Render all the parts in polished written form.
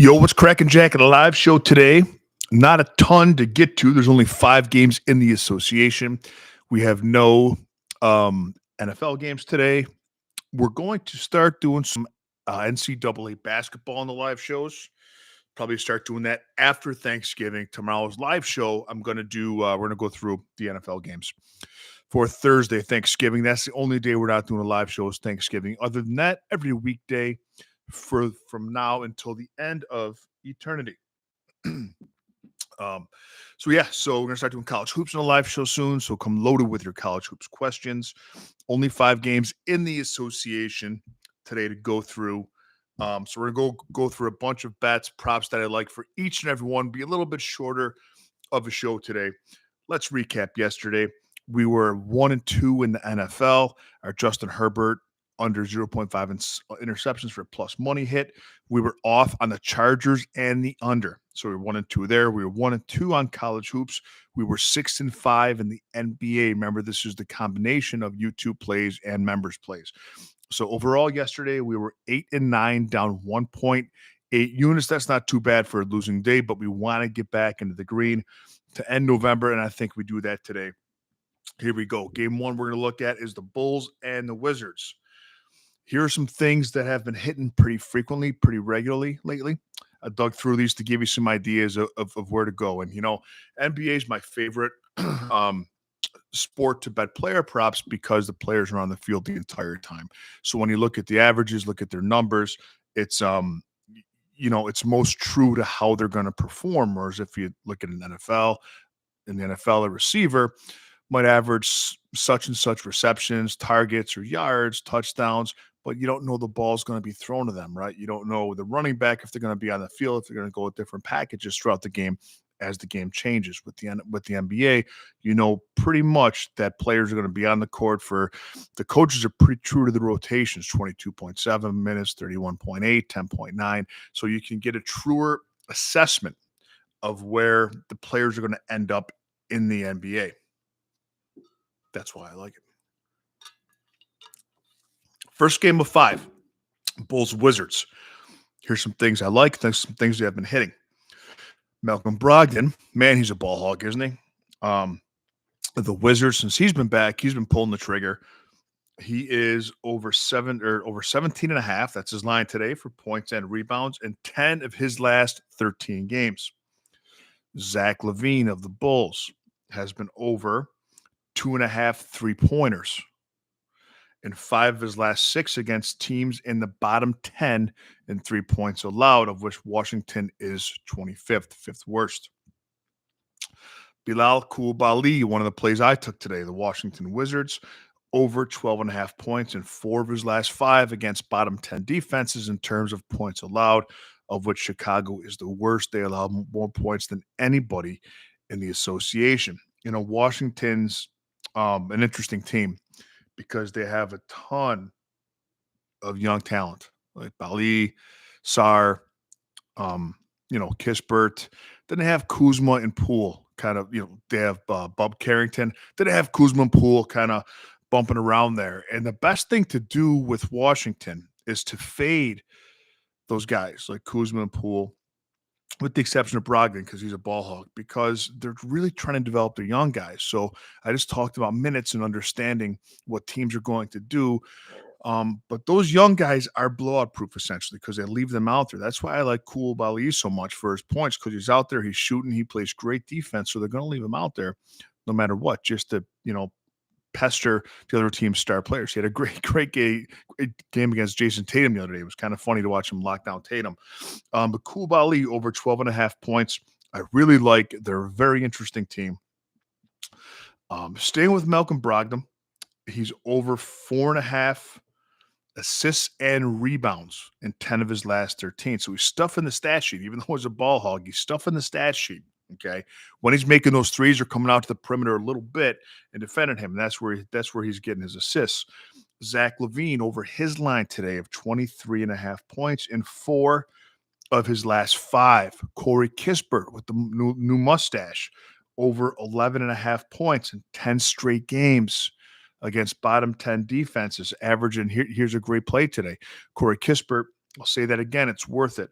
Yo, what's cracking, Jack? At a live show today. Not a ton to get to. There's only 5 games in the association. We have no NFL games today. We're going to start doing some NCAA basketball on the live shows. Probably start doing that after Thanksgiving. Tomorrow's live show, I'm going to do. We're going to go through the NFL games for Thursday, Thanksgiving. That's the only day we're not doing a live show is Thanksgiving. Other than that, every weekday from now until the end of eternity. So we're gonna start doing college hoops in a live show soon. So come loaded with your college hoops questions. Only 5 games in the association today to go through. So we're gonna go through a bunch of bets, props that I like for each and every one. Be a little bit shorter of a show today. Let's recap yesterday. We were 1-2 in the NFL. Our Justin Herbert under 0.5 interceptions for plus money hit. We were off on the Chargers and the under. So we were 1-2 there. We were 1-2 on college hoops. We were 6-5 in the NBA. Remember, this is the combination of YouTube plays and members plays. So overall yesterday, we were 8-9, down 1.8 units. That's not too bad for a losing day, but we want to get back into the green to end November, and I think we do that today. Here we go. Game one we're going to look at is the Bulls and the Wizards. Here are some things that have been hitting pretty frequently, pretty regularly lately. I dug through these to give you some ideas of where to go. And, NBA is my favorite sport to bet player props because the players are on the field the entire time. So when you look at the averages, look at their numbers, it's it's most true to how they're going to perform. Whereas if you look at an NFL, in the NFL, a receiver might average such and such receptions, targets, or yards, touchdowns, but you don't know the ball's going to be thrown to them, right? You don't know the running back if they're going to be on the field, if they're going to go with different packages throughout the game as the game changes. With the NBA, you know pretty much that players are going to be on the court for the coaches are pretty true to the rotations, 22.7 minutes, 31.8, 10.9. So you can get a truer assessment of where the players are going to end up in the NBA. That's why I like it. First game of 5, Bulls Wizards. Here's some things I like. There's some things that have been hitting. Malcolm Brogdon, man, he's a ball hog, isn't he? The Wizards, since he's been back, he's been pulling the trigger. He is over 17.5. That's his line today for points and rebounds in 10 of his last 13 games. Zach LaVine of the Bulls has been over 2.5 3-pointers in 5 of his last 6 against teams in the bottom 10 in 3 points allowed, of which Washington is 25th, 5th worst. Bilal Coulibaly, one of the plays I took today, the Washington Wizards, over 12.5 points in 4 of his last 5 against bottom 10 defenses in terms of points allowed, of which Chicago is the worst. They allow more points than anybody in the association. Washington's an interesting team because they have a ton of young talent like Bali, Sar, Kispert. Then they have Kuzma and Poole kind of, they have Bub Carrington. Then they have Kuzma and Poole kind of bumping around there. And the best thing to do with Washington is to fade those guys like Kuzma and Poole, with the exception of Brogdon because he's a ball hog, because they're really trying to develop their young guys. So I just talked about minutes and understanding what teams are going to do. But those young guys are blowout proof essentially because they leave them out there. That's why I like Coulibaly so much for his points, because he's out there, he's shooting, he plays great defense. So they're going to leave him out there no matter what, just to, pester the other team's star players. He had a great game against Jason Tatum the other day. It was kind of funny to watch him lock down Tatum. But Coulibaly over 12.5 points. I really like. They're a very interesting team. Staying with Malcolm Brogdon, he's over 4.5 assists and rebounds in 10 of his last 13. So he's stuffing the stat sheet. Even though he's a ball hog, he's stuffing the stat sheet. Okay, when he's making those threes or coming out to the perimeter a little bit and defending him, that's where he's getting his assists. Zach LaVine over his line today of 23.5 points in 4 of his last 5. Corey Kispert with the new mustache over 11.5 points in 10 straight games against bottom 10 defenses, averaging. Here's a great play today. Corey Kispert, I'll say that again, it's worth it.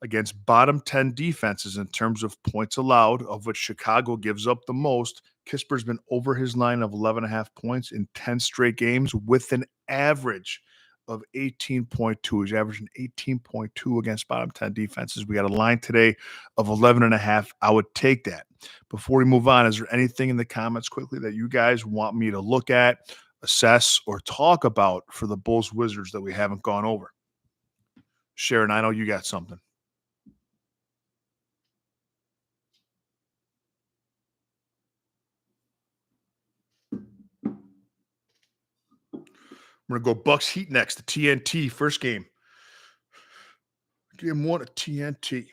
against bottom 10 defenses in terms of points allowed, of which Chicago gives up the most. Kisper's been over his line of 11.5 points in 10 straight games with an average of 18.2. He's averaging 18.2 against bottom 10 defenses. We got a line today of 11.5. I would take that. Before we move on, is there anything in the comments quickly that you guys want me to look at, assess, or talk about for the Bulls Wizards that we haven't gone over? Sharon, I know you got something. We're going to go Bucks Heat next, the TNT first game. Game one of TNT.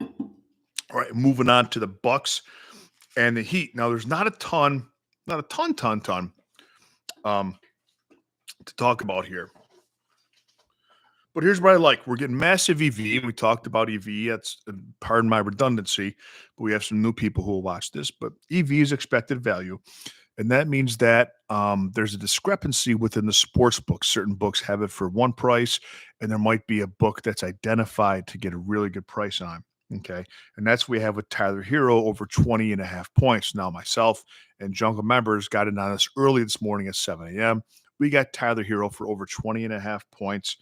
All right, moving on to the Bucks and the Heat. Now, there's not a ton to talk about here. But here's what I like. We're getting massive EV. We talked about EV. That's, pardon my redundancy, but we have some new people who will watch this. But EV is expected value. And that means that there's a discrepancy within the sports books. Certain books have it for one price, and there might be a book that's identified to get a really good price on. Okay. And that's what we have with Tyler Hero over 20.5 points. Now, myself and Jungle members got in on this early this morning at 7 a.m. We got Tyler Hero for over 20.5 points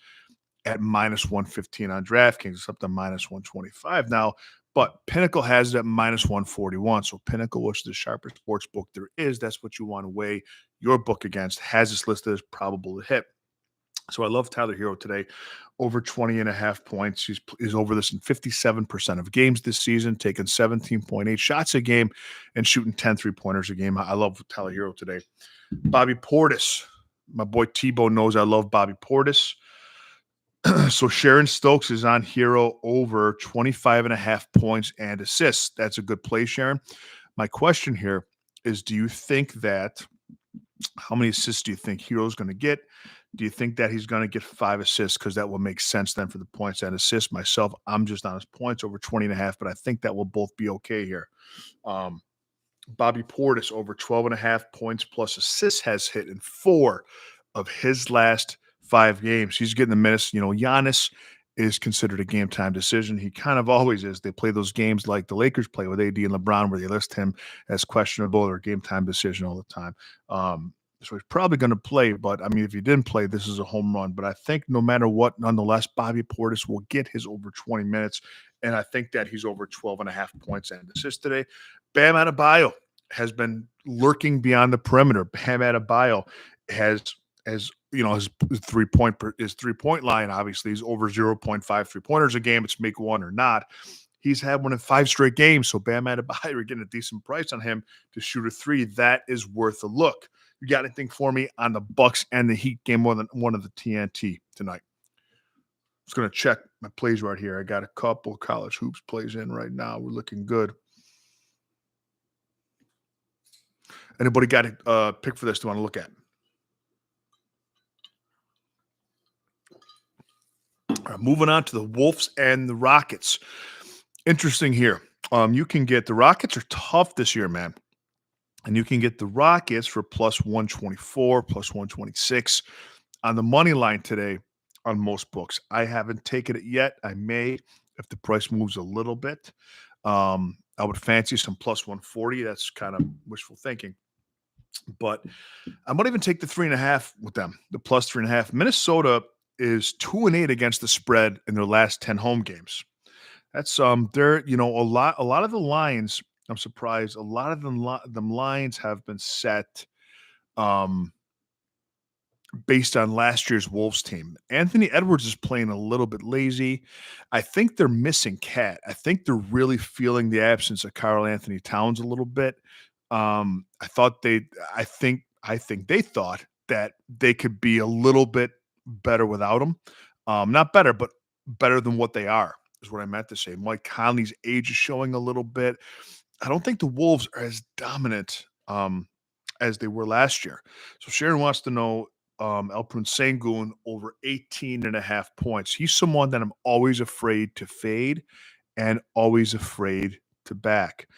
at minus 115 on DraftKings. It's up to minus 125 now. But Pinnacle has it at minus 141. So Pinnacle, which is the sharpest sports book there is, that's what you want to weigh your book against, has this listed as probable to hit. So I love Tyler Hero today, over 20.5 points. He's over this in 57% of games this season, taking 17.8 shots a game and shooting 10 3-pointers a game. I love Tyler Hero today. Bobby Portis. My boy Tebow knows I love Bobby Portis. So Sharon Stokes is on Hero over 25.5 points and assists. That's a good play, Sharon. My question here is, do you think that how many assists do you think Hero's going to get? Do you think that he's going to get 5 assists? Because that will make sense then for the points and assists. Myself, I'm just on his points over 20.5, but I think that will both be okay here. Bobby Portis over 12.5 points plus assists has hit in 4 of his last 5 games. He's getting the minutes. Giannis is considered a game time decision. He kind of always is. They play those games like the Lakers play with AD and LeBron, where they list him as questionable or game time decision all the time. So he's probably going to play, but I mean, if he didn't play, this is a home run. But I think no matter what, nonetheless, Bobby Portis will get his over 20 minutes. And I think that he's over 12.5 points and assists today. Bam Adebayo has been lurking beyond the perimeter. Bam Adebayo has his 3-point line, obviously, is over 0.5 3-pointers a game. It's make one or not. He's had one in 5 straight games. So Bam Adebayo, you're getting a decent price on him to shoot a 3. That is worth a look. You got anything for me on the Bucks and the Heat game more than one of the TNT tonight? I'm just going to check my plays right here. I got a couple college hoops plays in right now. We're looking good. Anybody got a pick for this to want to look at? All right, moving on to the Wolves and the Rockets. Interesting here. You can get the Rockets are tough this year, man. And you can get the Rockets for plus 124, plus 126 on the money line today on most books. I haven't taken it yet. I may if the price moves a little bit. I would fancy some plus 140. That's kind of wishful thinking. But I might even take the 3.5 with them, the plus 3.5. Minnesota is 2-8 against the spread in their last 10 home games. That's they're a lot of the lines. I'm surprised a lot of them lines have been set based on last year's Wolves team. Anthony Edwards is playing a little bit lazy. I think they're missing Cat. I think they're really feeling the absence of Karl Anthony Towns a little bit. I think they thought that they could be a little bit better without him. Not better, but better than what they are, is what I meant to say. Mike Conley's age is showing a little bit. I don't think the Wolves are as dominant as they were last year. So Sharon wants to know Alperen Sengun over 18.5 points. He's someone that I'm always afraid to fade and always afraid to back.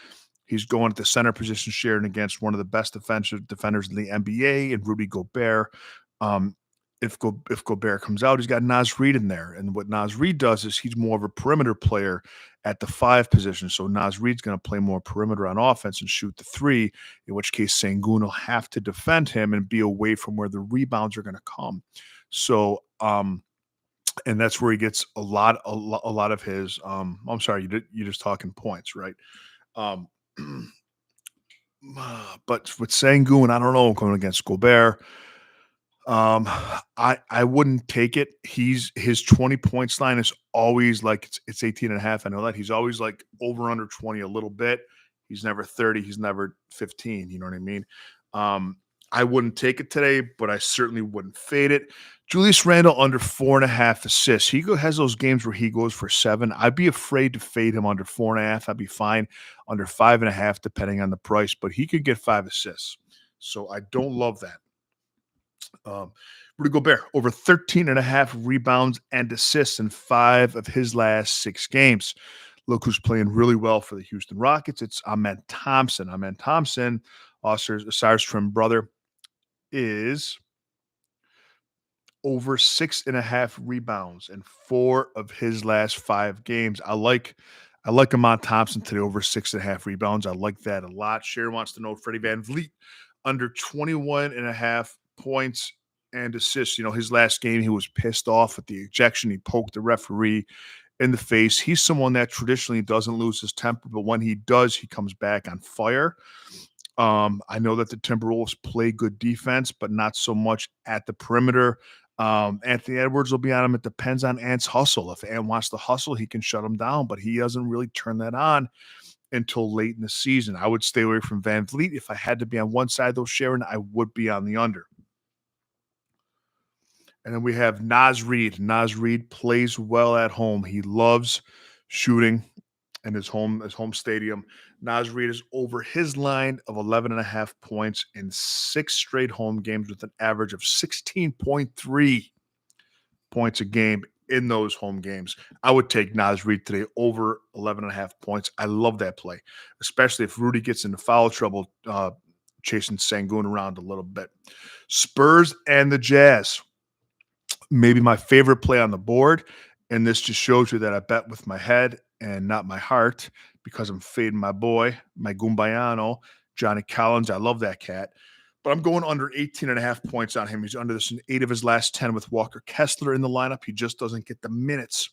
He's going at the center position, sharing against one of the best defenders in the NBA and Rudy Gobert. if Gobert comes out, he's got Naz Reid in there. And what Naz Reid does is he's more of a perimeter player at the 5 position. So Naz Reid's going to play more perimeter on offense and shoot the 3, in which case Sengun will have to defend him and be away from where the rebounds are going to come. So and that's where he gets a lot of his I'm sorry, you're just talking points, right? Um but with Sengun, I don't know, going against Gobert. Um, I wouldn't take it. His 20 points line is always like it's 18 and a half. I know that he's always like over under 20 a little bit. He's never 30, he's never 15. You know what I mean? Um, I wouldn't take it today, but I certainly wouldn't fade it. Julius Randle under 4.5 assists. Has those games where he goes for 7. I'd be afraid to fade him under 4.5. I'd be fine under 5.5, depending on the price, but he could get 5 assists. So I don't love that. Rudy Gobert, over 13.5 rebounds and assists in 5 of his last 6 games. Look who's playing really well for the Houston Rockets. It's Amen Thompson. Amen Thompson, Osiris twin brother, is over 6.5 rebounds in 4 of his last 5 games. I like Amen Thompson today over 6.5 rebounds. I like that a lot. Sharon wants to know Freddie VanVleet under 21.5 points and assists. His last game, he was pissed off at the ejection. He poked the referee in the face. He's someone that traditionally doesn't lose his temper, but when he does, he comes back on fire. I know that the Timberwolves play good defense, but not so much at the perimeter. Anthony Edwards will be on him. It depends on Ant's hustle. If Ant wants to hustle, he can shut him down, but he doesn't really turn that on until late in the season. I would stay away from VanVleet. If I had to be on one side, though, Sharon, I would be on the under. And then we have Naz Reid. Naz Reid plays well at home. He loves shooting in his home stadium. Naz Reid is over his line of 11.5 points in 6 straight home games with an average of 16.3 points a game in those home games. I would take Naz Reid today over 11.5 points. I love that play, especially if Rudy gets into foul trouble, chasing Sengun around a little bit. Spurs and the Jazz. Maybe my favorite play on the board, and this just shows you that I bet with my head and not my heart because I'm fading my boy, my Gumbayano, Johnny Collins. I love that cat. But I'm going under 18.5 points on him. He's under this in 8 of his last 10 with Walker Kessler in the lineup. He just doesn't get the minutes.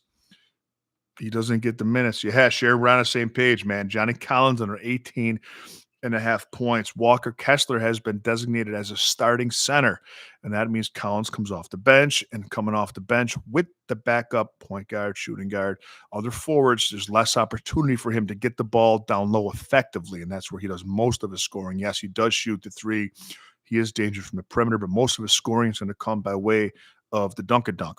Yeah, Share, we're on the same page, man. Johnny Collins under 18.5 points. Walker Kessler has been designated as a starting center, and that means Collins comes off the bench, and coming off the bench with the backup point guard, shooting guard, other forwards, there's less opportunity for him to get the ball down low effectively, and that's where he does most of his scoring. Yes, he does shoot the 3. He is dangerous from the perimeter, but most of his scoring is going to come by way of the dunk-a-dunk.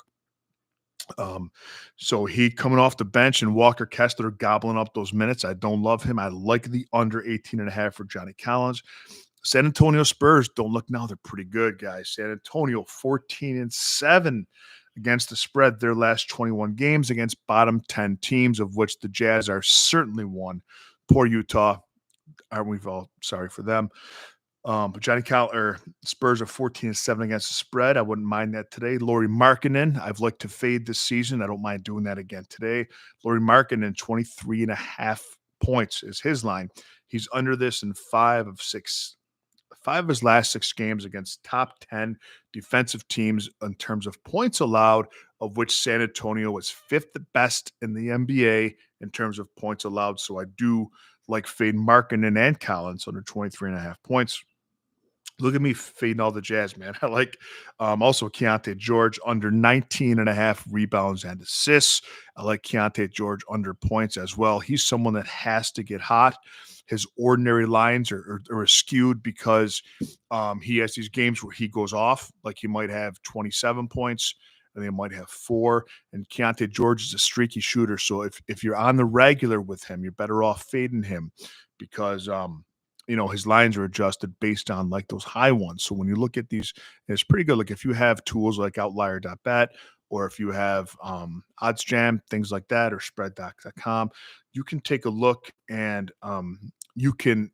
So he coming off the bench and Walker Kessler gobbling up those minutes. I don't love him. I like the under 18.5 for Johnny Collins. San Antonio Spurs, don't look now. They're pretty good, guys. San Antonio 14-7 against the spread their last 21 games against bottom 10 teams, of which the Jazz are certainly one. Poor Utah. Aren't we all sorry for them? But Spurs are 14-7 against the spread. I wouldn't mind that today. Lauri Markkanen, I've liked to fade this season. I don't mind doing that again today. Lauri Markkanen, 23.5 points is his line. He's under this in 5 of his last 6 games against top 10 defensive teams in terms of points allowed, of which San Antonio was 5th best in the NBA in terms of points allowed. So I do like fade Markkanen and Collins under 23.5 points. Look at me fading all the Jazz, man. I like also Keontae George under 19.5 rebounds and assists. I like Keontae George under points as well. He's someone that has to get hot. His ordinary lines are skewed because he has these games where he goes off, like he might have 27 points and they might have 4. And Keontae George is a streaky shooter. So if you're on the regular with him, you're better off fading him because his lines are adjusted based on like those high ones. So when you look at these, it's pretty good. Like if you have tools like outlier.bet or if you have OddsJam, things like that, or spreaddoc.com, you can take a look and you can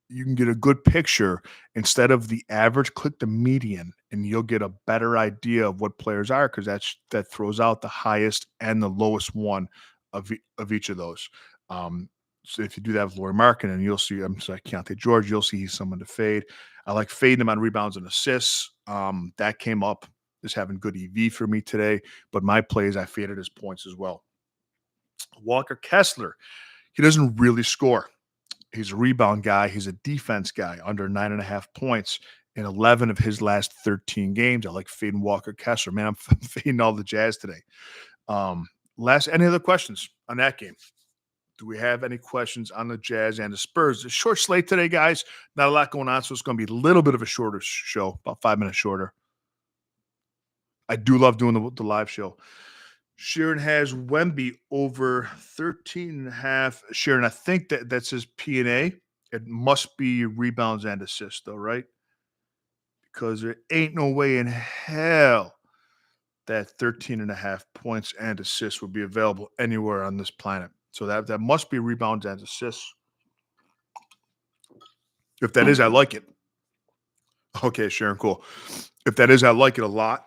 you can get a good picture instead of the average, click the median, and you'll get a better idea of what players are because that throws out the highest and the lowest one of each of those. So if you do that with Laurie Markkinen, you'll see. I'm sorry, Keontae George. You'll see he's someone to fade. I like fading him on rebounds and assists. That came up as having good EV for me today, but my plays I faded his points as well. Walker Kessler, he doesn't really score. He's a rebound guy. He's a defense guy under 9.5 points in 11 of his last 13 games. I like fading Walker Kessler. Man, I'm fading all the Jazz today. Any other questions on that game? Do we have any questions on the Jazz and the Spurs? A short slate today, guys. Not a lot going on, so it's going to be a little bit of a shorter show, about 5 minutes shorter. I do love doing the live show. Sharon has Wemby over 13.5. Sharon, I think that says P&A. It must be rebounds and assists, though, right? Because there ain't no way in hell that 13.5 points and assists would be available anywhere on this planet. So that must be rebounds and assists. If that is, I like it. Okay, Sharon, cool. If that is, I like it a lot.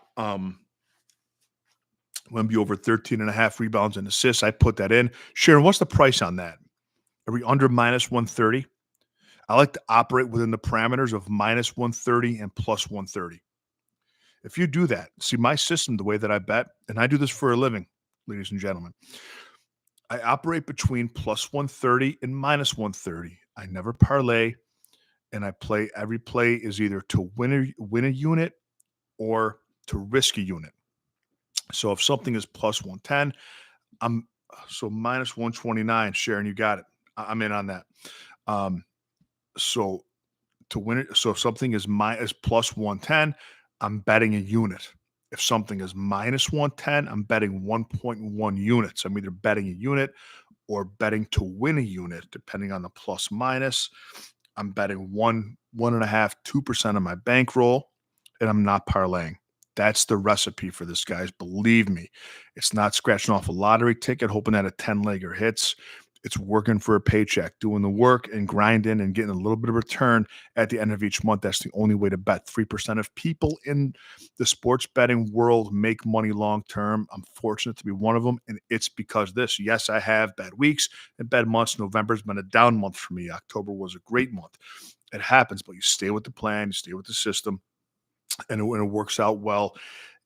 Wemby over 13.5 rebounds and assists. I put that in. Sharon, what's the price on that? Are we under minus 130? I like to operate within the parameters of minus 130 and plus 130. If you do that, see my system, the way that I bet, and I do this for a living, ladies and gentlemen, I operate between plus 130 and minus 130. I never parlay, and every play is either to win a unit or to risk a unit. So if something is plus 110, so minus 129. Sharon, you got it. I'm in on that. So to win it, so if something is plus 110, I'm betting a unit. If something is minus 110, I'm betting 1.1 units. I'm either betting a unit or betting to win a unit, depending on the plus minus. I'm betting 1.5%, 2% of my bankroll, and I'm not parlaying. That's the recipe for this, guys. Believe me, it's not scratching off a lottery ticket, hoping that a 10-legger hits. It's working for a paycheck, doing the work and grinding and getting a little bit of return at the end of each month. That's the only way to bet. 3% of people in the sports betting world make money long-term. I'm fortunate to be one of them, and it's because this. Yes, I have bad weeks and bad months. November's been a down month for me. October was a great month. It happens, but you stay with the plan, you stay with the system, and it works out well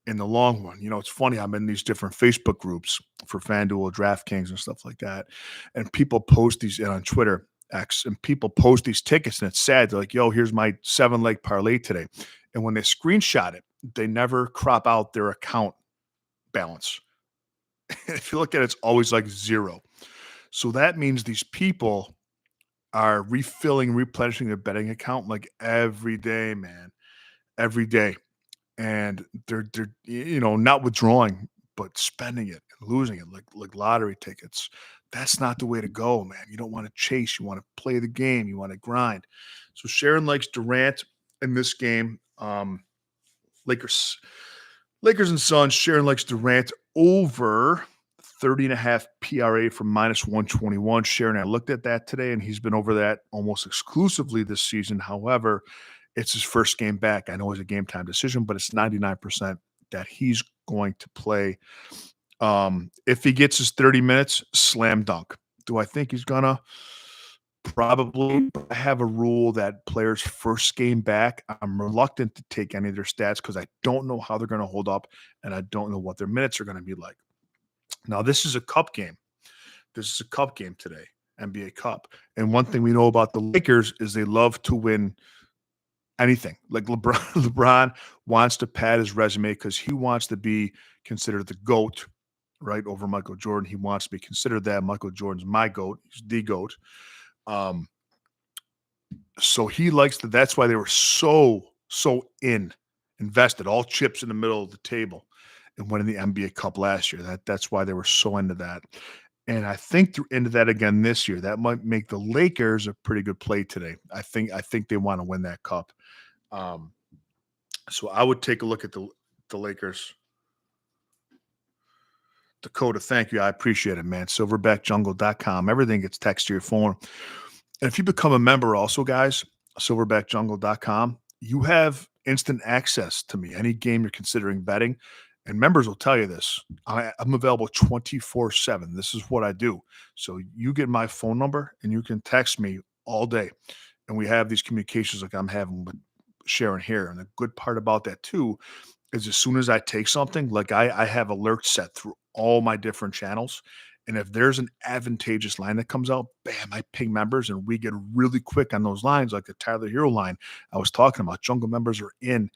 in the long run. You know, it's funny. I'm in these different Facebook groups for FanDuel, DraftKings, and stuff like that. And people post these on Twitter, X, and people post these tickets, and it's sad. They're like, yo, here's my 7-leg parlay today. And when they screenshot it, they never crop out their account balance. If you look at it, it's always like 0. So that means these people are replenishing their betting account like every day, man. Every day. And they're not withdrawing, but spending it and losing it like lottery tickets. That's not the way to go, man. You don't want to chase. You want to play the game. You want to grind. So Sharon likes Durant in this game. Lakers and Suns. Sharon likes Durant over 30.5 PRA from minus 121. Sharon, I looked at that today, and he's been over that almost exclusively this season. However, it's his first game back. I know it's a game time decision, but it's 99% that he's going to play. If he gets his 30 minutes, slam dunk. Do I think he's gonna? Probably. I have a rule that players' first game back, I'm reluctant to take any of their stats because I don't know how they're going to hold up, and I don't know what their minutes are going to be like. Now, this is a cup game. This is a cup game today, NBA Cup. And one thing we know about the Lakers is they love to win anything. Like LeBron wants to pad his resume because he wants to be considered the GOAT, right, over Michael Jordan. He wants to be considered that. Michael Jordan's my GOAT. He's the GOAT. So he likes that. That's why they were so invested, all chips in the middle of the table and winning the NBA Cup last year. That's why they were so into that. And I think they're into that again this year. That might make the Lakers a pretty good play today. I think they want to win that cup. So I would take a look at the Lakers. Dakota, thank you. I appreciate it, man. Silverbackjungle.com. Everything gets text to your phone. And if you become a member also, guys, silverbackjungle.com, you have instant access to me. Any game you're considering betting, and members will tell you this. I'm available 24/7. This is what I do. So you get my phone number and you can text me all day. And we have these communications like I'm having with Sharon here. And the good part about that too is as soon as I take something, like I have alerts set through all my different channels. And if there's an advantageous line that comes out, bam, I ping members and we get really quick on those lines, like the Tyler Hero line I was talking about. Jungle members are in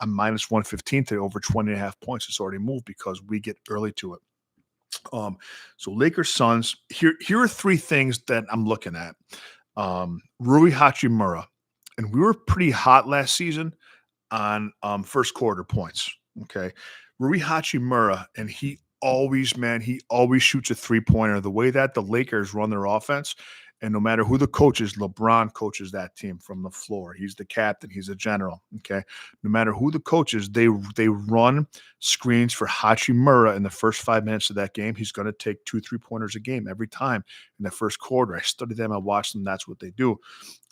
on minus 115 today, over 20 and a half points. It's already moved because we get early to it. So Lakers Suns, here are three things that I'm looking at. Rui Hachimura, and we were pretty hot last season on first quarter points. Okay. Rui Hachimura, and he always shoots a three-pointer. The way that the Lakers run their offense, and no matter who the coach is, LeBron coaches that team from the floor. He's the captain. He's a general. Okay. No matter who the coach is, they run screens for Hachimura in the first 5 minutes of that game. He's going to take 2 3-pointers a game every time in the first quarter. I studied them. I watched them. That's what they do.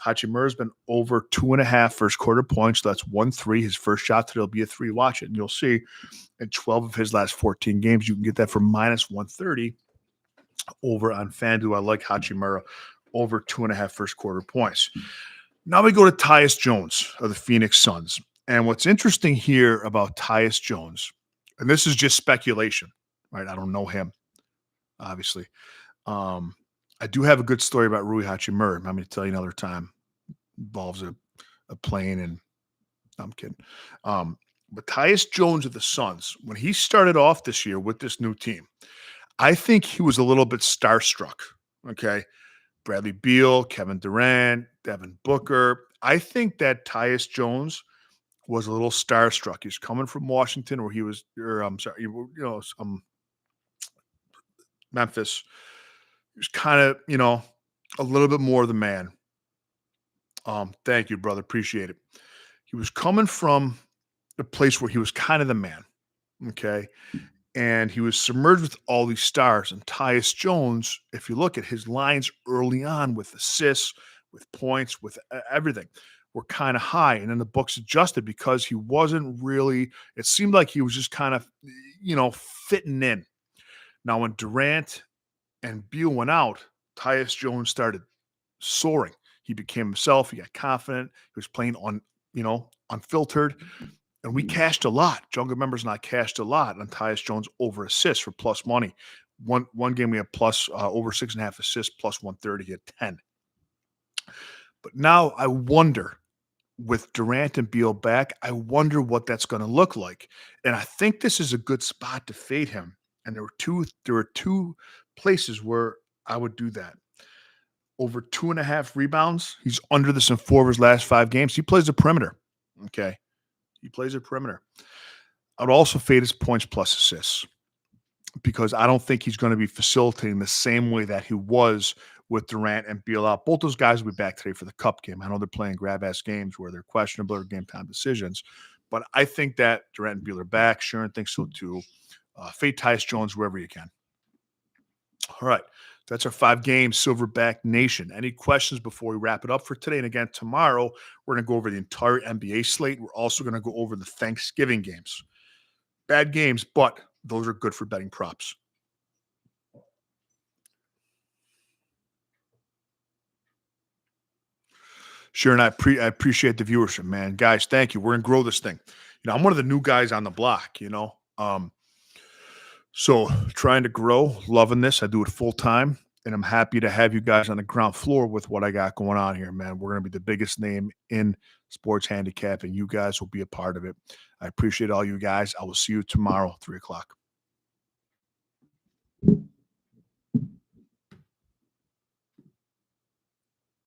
Hachimura's been over 2.5 first quarter points. So that's 1-3. His first shot today will be a 3. Watch it, and you'll see in 12 of his last 14 games, you can get that for minus 130 over on FanDuel. I like Hachimura over 2.5 first quarter points. Now we go to Tyus Jones of the Phoenix Suns. And what's interesting here about Tyus Jones, and this is just speculation, right? I don't know him, obviously. I do have a good story about Rui Hachimura. I'm going to tell you another time. Involves a plane, and I'm kidding. But Tyus Jones of the Suns, when he started off this year with this new team, I think he was a little bit starstruck. Okay. Bradley Beal, Kevin Durant, Devin Booker. I think that Tyus Jones was a little starstruck. He's coming from Washington, where he was, or I'm sorry, Memphis. He was kind of, a little bit more the man. Thank you, brother. Appreciate it. He was coming from a place where he was kind of the man. Okay. And he was submerged with all these stars. And Tyus Jones, if you look at his lines early on with assists, with points, with everything, were kind of high. And then the books adjusted because he wasn't really, it seemed like he was just kind of, fitting in. Now, when Durant and Beal went out, Tyus Jones started soaring. He became himself. He got confident. He was playing unfiltered. And we cashed a lot. Jungle members not cashed a lot on Tyus Jones over assists for plus money. One game we had plus over 6.5 assists, plus 130 at 10. But now I wonder, with Durant and Beal back, I wonder what that's going to look like. And I think this is a good spot to fade him. And there were two places where I would do that. Over 2.5 rebounds. He's under this in 4 of his last 5 games. He plays the perimeter. Okay. He plays a perimeter. I would also fade his points plus assists because I don't think he's going to be facilitating the same way that he was with Durant and Beal out. Both those guys will be back today for the Cup game. I know they're playing grab-ass games where they're questionable or game-time decisions, but I think that Durant and Beal are back. Sharon thinks so too. Fade Tyus Jones wherever you can. All right. That's our 5 games, Silverback Nation. Any questions before we wrap it up for today? And again, tomorrow, we're going to go over the entire NBA slate. We're also going to go over the Thanksgiving games. Bad games, but those are good for betting props. Sure, and I appreciate the viewership, man. Guys, thank you. We're going to grow this thing. I'm one of the new guys on the block, So trying to grow, loving this. I do it full time, and I'm happy to have you guys on the ground floor with what I got going on here, man. We're going to be the biggest name in sports handicap, and you guys will be a part of it. I appreciate all you guys. I will see you tomorrow, 3 o'clock.